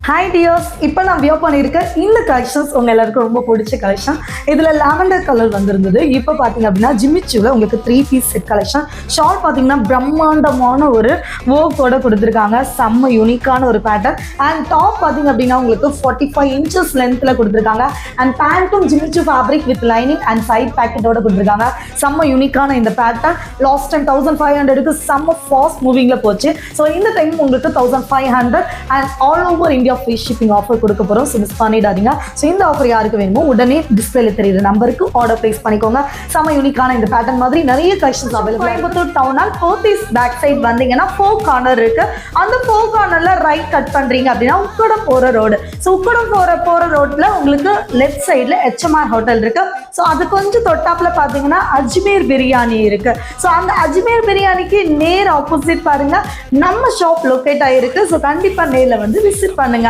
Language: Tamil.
ஹாய் டியர்ஸ், இப்போ நான் வியோ பண்ணியிருக்கேன் இந்த கலெக்ஷன்ஸ் உங்கள் எல்லாருக்கும் ரொம்ப பிடிச்ச கலெக்ஷன். இதில் லாவெண்டர் கலர் வந்திருந்தது. இப்போ பார்த்தீங்க அப்படின்னா ஜிமிச்சுவில் உங்களுக்கு 3 பீஸ் செட் கலெக்ஷன். ஷால் பார்த்தீங்கன்னா பிரம்மாண்டமான ஒரு ஒர்க்கோட கொடுத்துருக்காங்க. செம்ம யூனிக்கான ஒரு பேட்டர்ன். அண்ட் டாப் பார்த்தீங்க அப்படின்னா உங்களுக்கு 45 inches லென்த்தில் கொடுத்துருக்காங்க. அண்ட் பேண்ட்டும் ஜிமிச்சு fabric with lining and side பேக்கெட்டோட கொடுத்துருக்காங்க. செம்ம யூனிக்கான இந்த பேட்டர்ன் லாஸ்ட் டைம் 1500க்கு செம்ம ஃபாஸ்ட் மூவிங்கில் போச்சு. ஸோ இந்த டைம் உங்களுக்கு 1500 and all over India free shipping offer கொடுக்க போகிறோம். ஸோ மிஸ் பண்ணிடாதீங்க. ஸோ இந்த ஆஃபர் யாருக்கு வேணுமோ உடனே டிஸ்பிளேல தெரியுற நம்பருக்கு ஆர்டர் பிளேஸ் பண்ணிக்கோங்க. செம்ம யூனிக்கான இந்த பேட்டர்ன் மாதிரி நிறைய கலெக்ஷன்ஸ் அவைலபிள். கோயம்புத்தூர் டவுனால் போத்தீஸ் பேக் சைட் வந்தீங்கன்னா 4 கார்னர் இருக்கு. அந்த 4 கார்னர்ல ரைட் கட் பண்றீங்க அப்படின்னா உக்கடம் போற ரோடு. ஸோ உக்கடம் போற ரோட்ல உங்களுக்கு லெஃப்ட் சைட்ல HMR ஹோட்டல் இருக்கு. ஸோ அது கொஞ்சம் தொட்டாப்புல பார்த்தீங்கன்னா அஜ்மீர் பிரியாணி இருக்கு. ஸோ அந்த அஜ்மீர் பிரியாணிக்கு நேர் ஆப்போசிட் பாருங்க நம்ம ஷாப் லொக்கேட் ஆயிருக்கு. ஸோ கண்டிப்பா நேரில் வந்து விசிட் பண்ணுங்க.